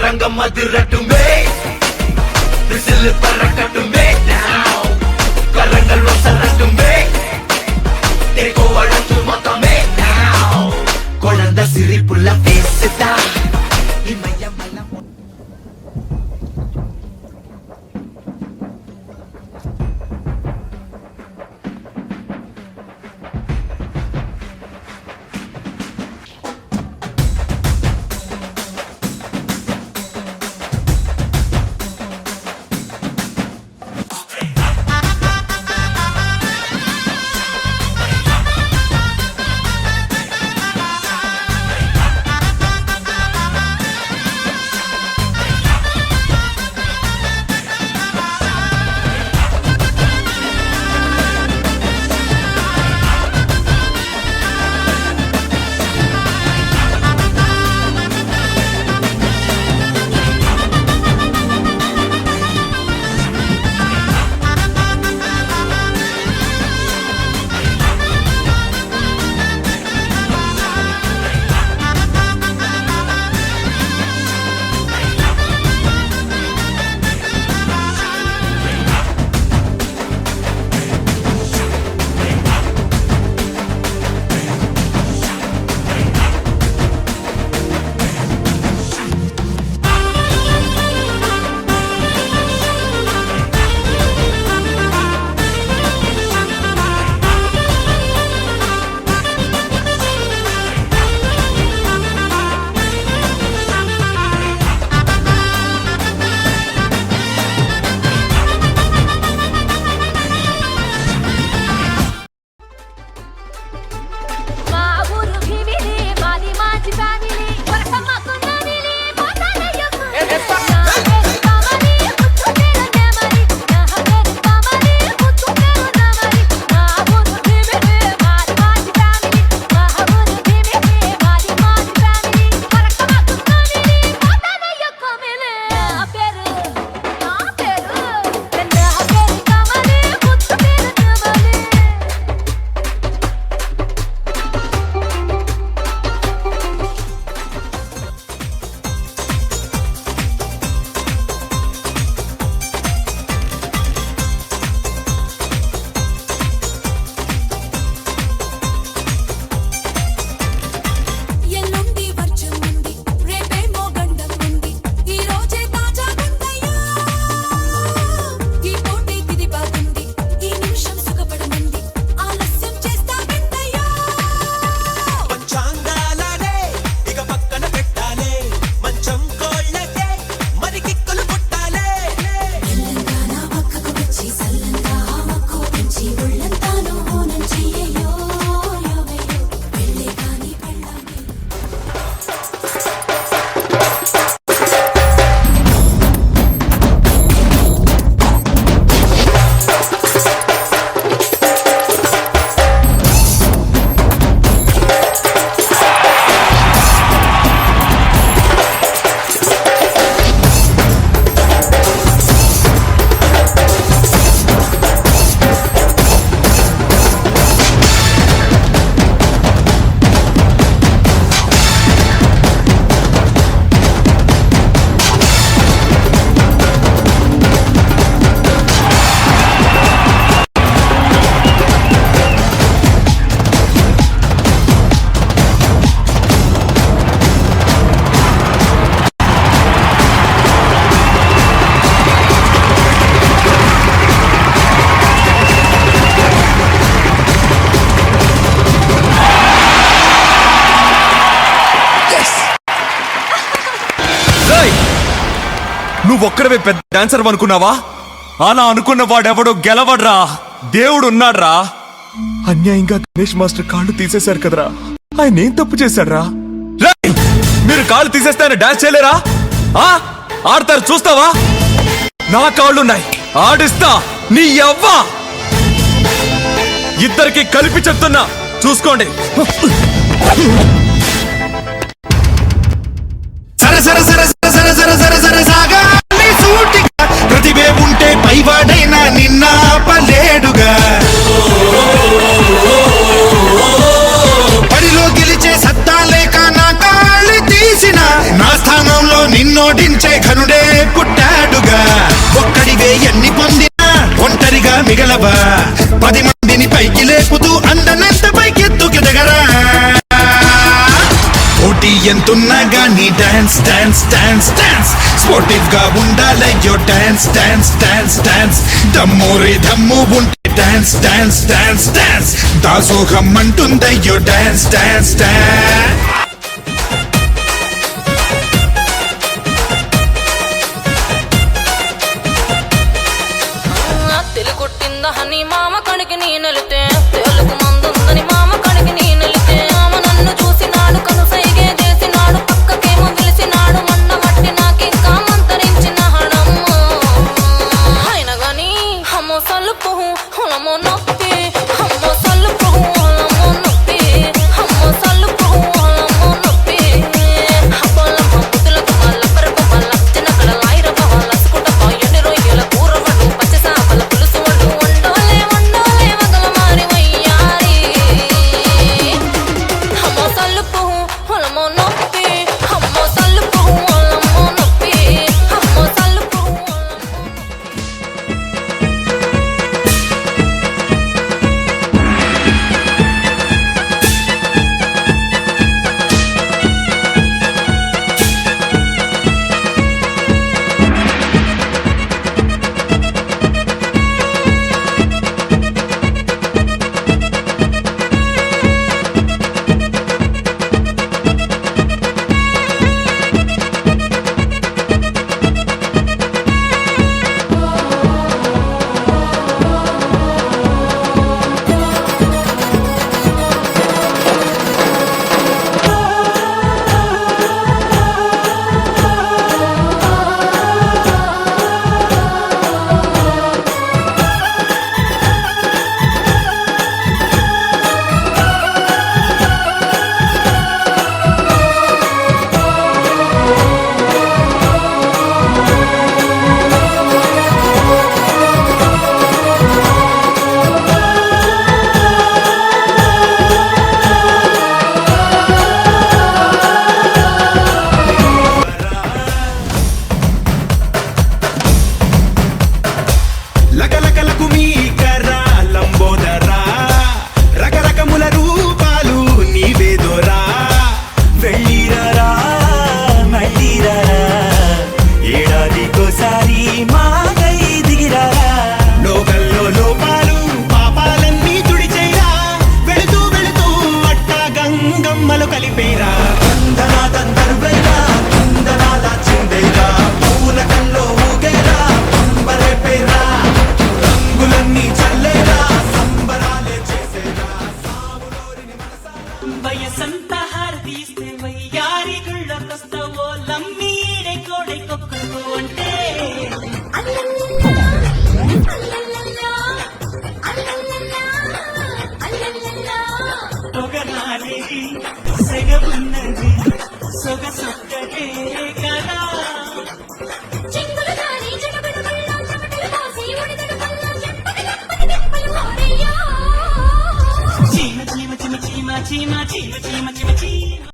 రంగం అదిరట్టుమే విసిల్ పరకట్టుమే కరంగల్లో సరట్టుమే తెగో అడట్టు మొత్తమే కొడంద సిరిపుల్ల ఫేస్తా నువ్వొక్కడవే పెద్ద డాన్సర్ అనుకున్నావా? అలా అనుకున్న వాడెవడో గెలవడ్రా, దేవుడు ఉన్నాడ్రా. అన్యాయంగా గణేష్ మాస్టర్ కాళ్ళు తీసేశారు కదరా, ఆయన ఏం తప్పు చేశాడ్రా? మీరు కాళ్ళు తీసేస్తే ఆయన డాన్స్ చేయలేరా? ఆడతారు చూస్తావా? నా కాళ్ళున్నాయి, ఆడిస్తా. నీ యవ్వ ఇద్దరికి కలిపి చెప్తున్నా, చూసుకోండి. ప్రతిభే ఉంటే పైవాడైనా నిన్న పలేడుగా, బడిలో గెలిచే సత్తా లేక నా కాళ్ళు తీసిన, నా స్థానంలో నిన్నో ఓడించే ఘనుడే పుట్టాడుగా. ఒక్కడివే ఎన్ని పొందినా ఒంటరిగా మిగలవా, 10 మందిని పైకి లేపుతూ అందనంత పైకెత్తుకు దిగరా. పోటీ ఎంతున్నా గానీ dance dance dance dance, sportive గా ఉండాలయ్యో డాన్స్ డాన్స్ డాన్స్ డాన్స్. దమ్మోరే దమ్ము ఉంటే డాన్స్ డాన్స్ డాన్స్ డాన్స్, దాసోహం అంటుందయ్యో డాన్స్ డాన్స్ డాన్స్. తెలుగొట్టిందా అని మామ కడికి నేనెలితే, తెలుగు మందుందని మామ కడికి నేనెలితే, మామ నన్ను చూసినాడు కనుసైగే చేసినాడు, పక్కకేమో పిలిచినాడు, మన్న మట్టి నాకింకా మంతరించిన హడమ్మ. అయిన గాని అమ్మో సలుపు హొలమో నొప్పి, అమ్మో సలుపు హొలమో నొప్పి, అమ్మో సలుపు హొలమో నొప్పి. హబ్బలం హబ్బుతులకు మల్ల పరకు మల్ల చిన్నకడ లాయిరవ లసుకుట పాయని రొయ్యల కూరవడు పచ్చి సాపల పులుసు వడు వండోలే వండోలే మగల మారి వయ్యారి. అమ్మో సలుపు హొలమో నొప్పి, అమ్మో సలుపు హొలమో నొప్పి, అమ్మో సలుపు హొలమో నొప్పి. లకలకలకు మీకరా లంబోదరా, రకరకముల రూపాలు నీవేదోరా. వెళ్ళిరారా మళ్ళీరారా, ఏడాదికోసారి మాగై దిగిరారా. లోకల్లో లోపాలు పాపాలన్నీ తుడిచేరా, వెళుతూ వెళుతూ అట్టా గంగమ్మలు కలిపేరా. తందనాదందరువైరా, కుందనాల చిందేరా, పూల కల్లో ఊగేరా, పంబరేపేరా, రంగులన్నీ చల్లేరా, సంబరాలే చేసేరా. వయసంతా హారతీస్తే వయ్యారి గుళ్ళకొస్తావో లమ్మీడే కోడై కొక్కకు అంటే పొగనాలేది సెగవున్నది సొగసొక్కటే కదా. చీమ చీమ చీమ చీమ చీమ చీమ చీమ చీమ చీమ